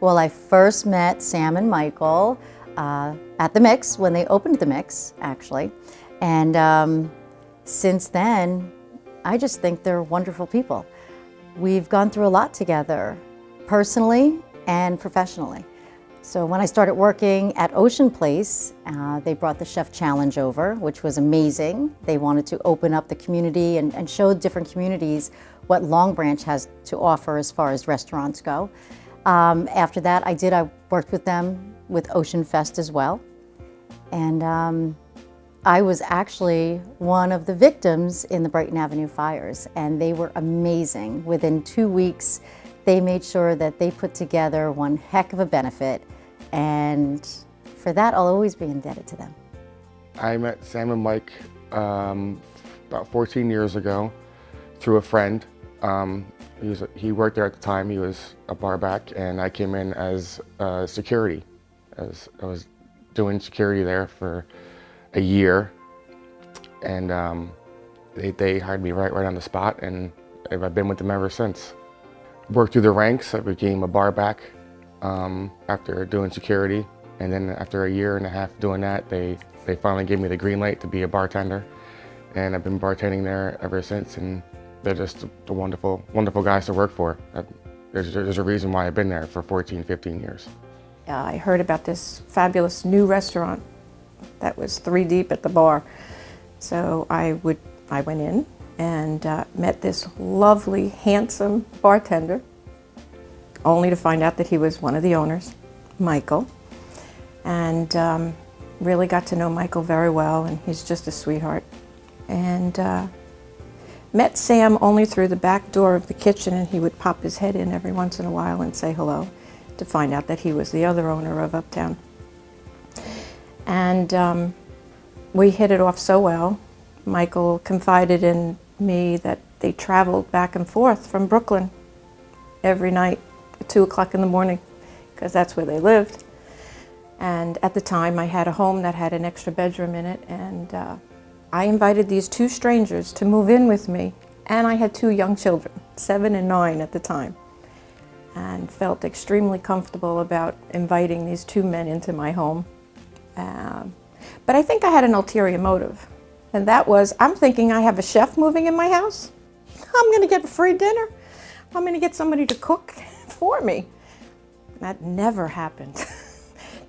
Well, I first met Sam and Michael at the Mix, when they opened the Mix, actually. And since then, I just think they're wonderful people. We've gone through a lot together, personally and professionally. So when I started working at Ocean Place, they brought the Chef Challenge over, which was amazing. They wanted to open up the community and show different communities what Long Branch has to offer as far as restaurants go. After that, I worked with them with Ocean Fest as well. And I was actually one of the victims in the Brighton Avenue fires, and they were amazing. Within 2 weeks, they made sure that they put together one heck of a benefit, and for that, I'll always be indebted to them. I met Sam and Mike about 14 years ago through a friend. He worked there at the time. He was a bar back, and I came in as security. As I was doing security there for a year, and they hired me right on the spot, and I've been with them ever since. Worked through the ranks. I became a bar back after doing security, and then after a year and a half doing that, they finally gave me the green light to be a bartender, and I've been bartending there ever since. And they're just the wonderful guys to work for. There's a reason why I've been there for 14, 15 years. I heard about this fabulous new restaurant that was 3 deep at the bar. So I went in and met this lovely, handsome bartender, only to find out that he was one of the owners, Michael. And really got to know Michael very well, and he's just a sweetheart. And met Sam only through the back door of the kitchen, and he would pop his head in every once in a while and say hello, to find out that he was the other owner of Uptown. And we hit it off so well. Michael confided in me that they traveled back and forth from Brooklyn every night at 2 o'clock in the morning, because that's where they lived. And at the time, I had a home that had an extra bedroom in it, and I invited these 2 strangers to move in with me, and I had 2 young children, 7 and 9 at the time, and felt extremely comfortable about inviting these 2 men into my home. But I think I had an ulterior motive, and that was, I'm thinking I have a chef moving in my house. I'm gonna get a free dinner. I'm gonna get somebody to cook for me. That never happened.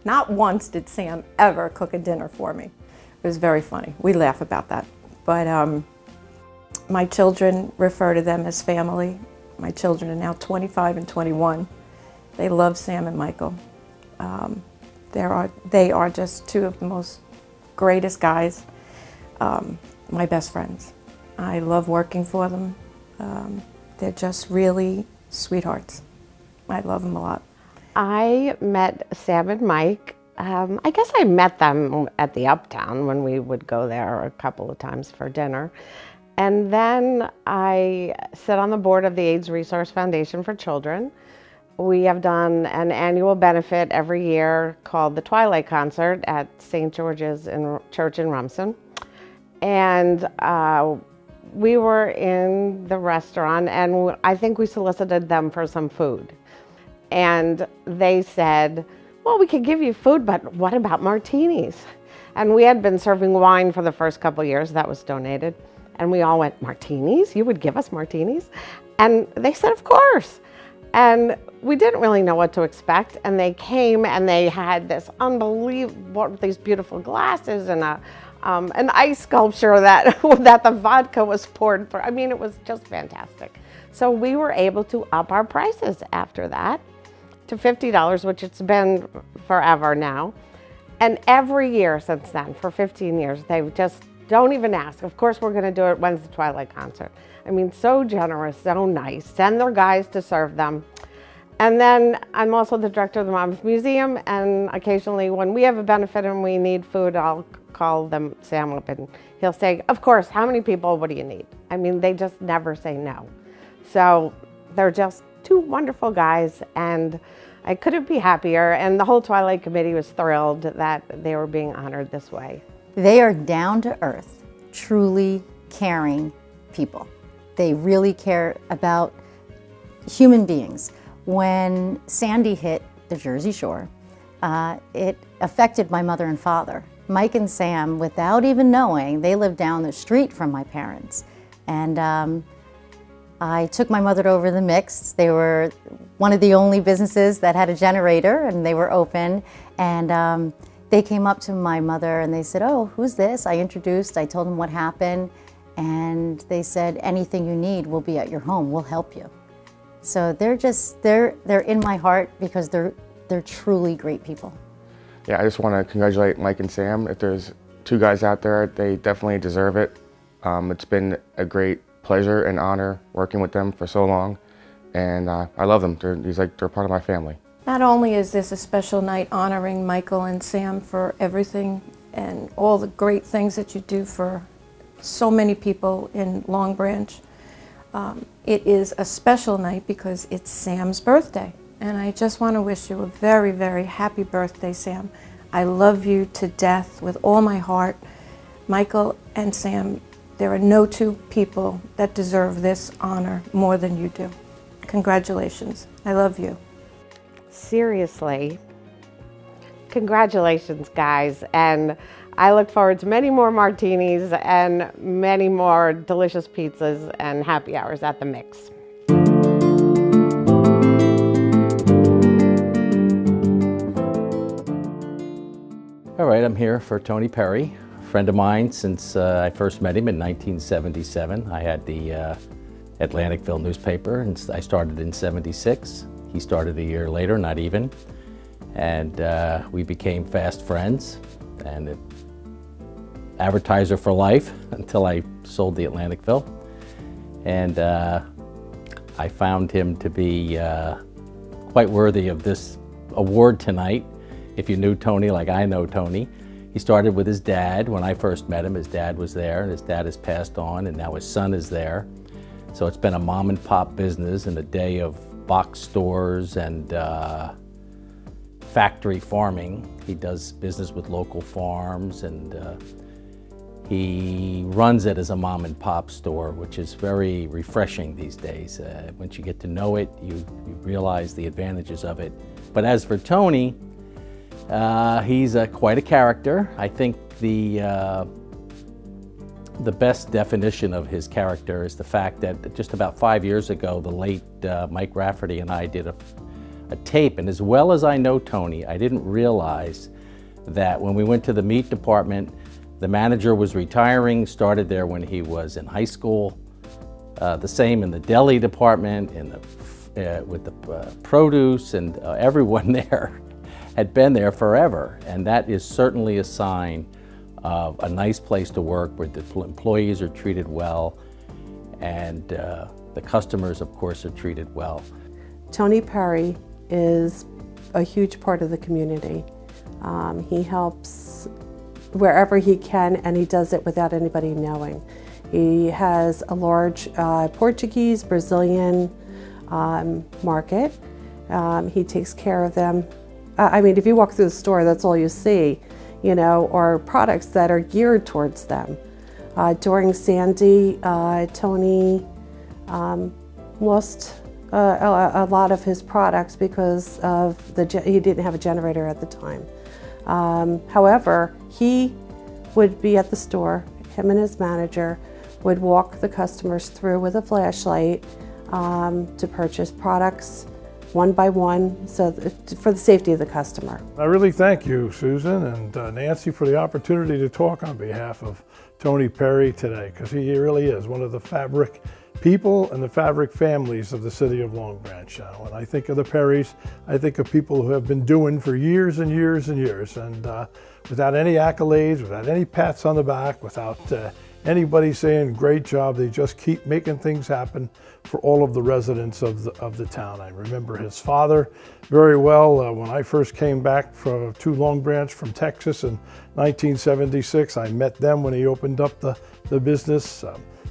Not once did Sam ever cook a dinner for me. It was very funny. We laugh about that. But my children refer to them as family. My children are now 25 and 21. They love Sam and Michael. They are just 2 of the most greatest guys, my best friends. I love working for them. They're just really sweethearts. I love them a lot. I met Sam and Mike. I guess I met them at the Uptown when we would go there a couple of times for dinner. And then I sit on the board of the AIDS Resource Foundation for Children. We have done an annual benefit every year called the Twilight Concert at St. George's Church in Rumson. And we were in the restaurant, and I think we solicited them for some food. And they said, well, we could give you food, but what about martinis? And we had been serving wine for the first couple of years. That was donated. And we all went, martinis? You would give us martinis? And they said, of course. And we didn't really know what to expect. And they came and they had this unbelievable, these beautiful glasses and an ice sculpture that, that the vodka was poured for. I mean, it was just fantastic. So we were able to up our prices after that to $50, which it's been forever now. And every year since then, for 15 years, they just don't even ask. Of course, we're gonna do it. When's the Twilight Concert? I mean, so generous, so nice. Send their guys to serve them. And then I'm also the director of the Monmouth Museum, and occasionally when we have a benefit and we need food, I'll call them Sam up and he'll say, of course, how many people, what do you need? I mean, they just never say no. So they're just 2 wonderful guys, and I couldn't be happier, and the whole Twilight Committee was thrilled that they were being honored this way. They are down to earth, truly caring people. They really care about human beings. When Sandy hit the Jersey Shore, it affected my mother and father. Mike and Sam, without even knowing, they lived down the street from my parents. And I took my mother over to the Mix. They were one of the only businesses that had a generator, and they were open. And they came up to my mother and they said, "Oh, who's this?" I introduced, I told them what happened, and they said, "Anything you need, we'll be at your home, we'll help you." So they're in my heart because they're truly great people. Yeah, I just want to congratulate Mike and Sam. If there's two guys out there, they definitely deserve it. It's been a great pleasure and honor working with them for so long, and I love them. They're part of my family. Not only is this a special night honoring Michael and Sam for everything and all the great things that you do for so many people in Long Branch, it is a special night because it's Sam's birthday. And I just want to wish you a very, very happy birthday, Sam. I love you to death with all my heart. Michael and Sam, there are no two people that deserve this honor more than you do. Congratulations. I love you. Seriously, congratulations, guys. And I look forward to many more martinis and many more delicious pizzas and happy hours at the Mix. All right, I'm here for Tony Perry, a friend of mine since I first met him in 1977. I had the Atlanticville newspaper, and I started in '76. He started a year later, not even. And we became fast friends and advertiser for life until I sold the Atlanticville. And I found him to be quite worthy of this award tonight. If you knew Tony like I know Tony, he started with his dad. When I first met him, his dad was there, and his dad has passed on, and now his son is there. So it's been a mom and pop business in a day of box stores and factory farming. He does business with local farms, and he runs it as a mom and pop store, which is very refreshing these days. Once you get to know it, you realize the advantages of it. But as for Tony, he's quite a character. I think the best definition of his character is the fact that just about 5 years ago, the late Mike Rafferty and I did a tape, and as well as I know Tony, I didn't realize that when we went to the meat department, the manager was retiring, started there when he was in high school. The same in the deli department, with the produce, and everyone there had been there forever, and that is certainly a sign of a nice place to work where the employees are treated well, and the customers, of course, are treated well. Tony Perry is a huge part of the community. He helps wherever he can, and he does it without anybody knowing. He has a large Portuguese, Brazilian market. He takes care of them. I mean, if you walk through the store, that's all you see, you know, or products that are geared towards them. During Sandy, Tony lost a lot of his products because of he didn't have a generator at the time. However, he would be at the store, him and his manager would walk the customers through with a flashlight to purchase products one by one, so for the safety of the customer. I really thank you, Susan and Nancy, for the opportunity to talk on behalf of Tony Perry today, because he really is one of the fabric people and the fabric families of the city of Long Branch. When I think of the Perrys, I think of people who have been doing for years and years and years, and without any accolades, without any pats on the back, without anybody saying great job, they just keep making things happen for all of the residents of the town. I remember his father very well. When I first came back to Long Branch from Texas in 1976, I met them when he opened up the business.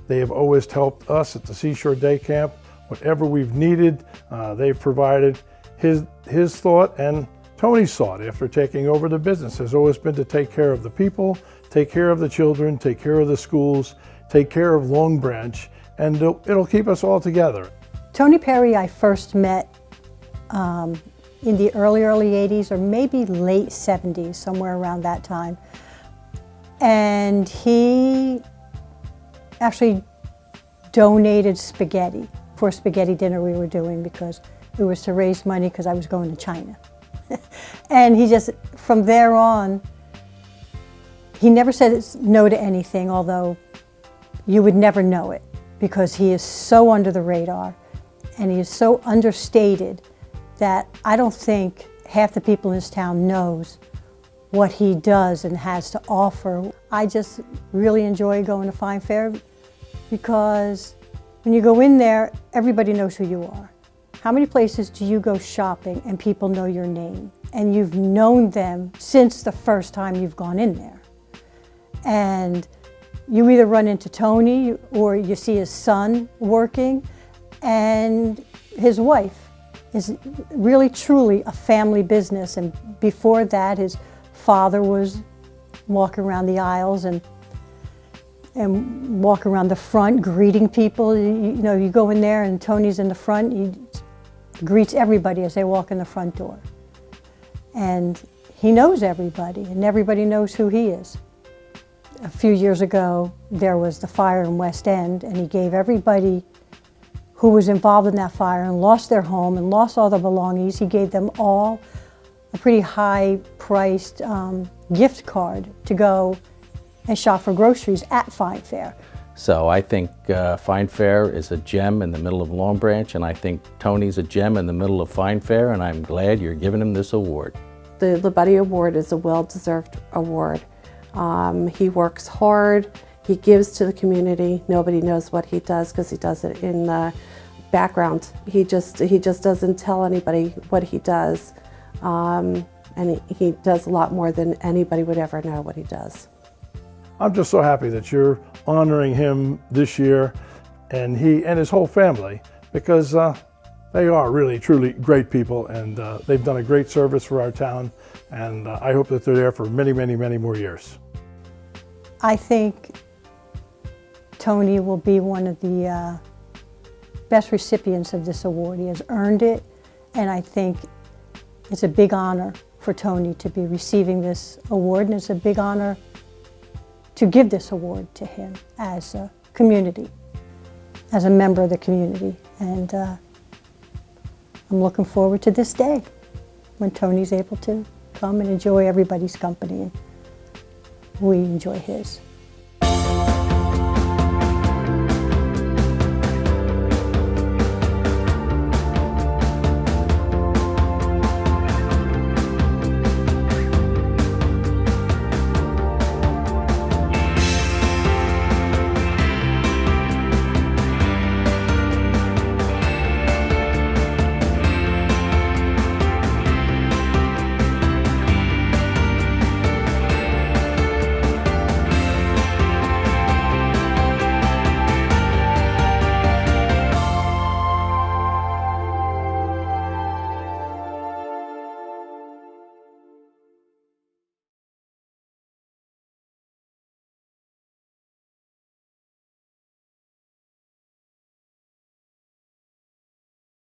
They have always helped us at the Seashore Day Camp. Whatever we've needed, they've provided. His thought and Tony's thought after taking over the business has always been to take care of the people, take care of the children, take care of the schools, take care of Long Branch, and it'll keep us all together. Tony Perry I first met in the early 80s or maybe late 70s, somewhere around that time. And he actually donated spaghetti for a spaghetti dinner we were doing because it was to raise money because I was going to China. And he just, from there on, he never said no to anything, although you would never know it because he is so under the radar and he is so understated that I don't think half the people in this town knows what he does and has to offer. I just really enjoy going to Fine Fair because when you go in there, everybody knows who you are. How many places do you go shopping and people know your name and you've known them since the first time you've gone in there? And you either run into Tony or you see his son working, and his wife is really truly a family business. And before that, his father was walking around the aisles and walk around the front greeting people. You know, you go in there and Tony's in the front, he greets everybody as they walk in the front door. And he knows everybody and everybody knows who he is. A few years ago, there was the fire in West End, and he gave everybody who was involved in that fire and lost their home and lost all their belongings, he gave them all a pretty high-priced gift card to go and shop for groceries at Fine Fair. So I think Fine Fair is a gem in the middle of Long Branch, and I think Tony's a gem in the middle of Fine Fair, and I'm glad you're giving him this award. The Labuddy Award is a well-deserved award. He works hard, he gives to the community. Nobody knows what he does because he does it in the background. He just doesn't tell anybody what he does. And he does a lot more than anybody would ever know what he does. I'm just so happy that you're honoring him this year, and he and his whole family, because they are really, truly great people, and they've done a great service for our town, and I hope that they're there for many, many, many more years. I think Tony will be one of the best recipients of this award. He has earned it, and I think it's a big honor for Tony to be receiving this award, and it's a big honor to give this award to him as a community, as a member of the community. And I'm looking forward to this day when Tony's able to come and enjoy everybody's company, and we enjoy his.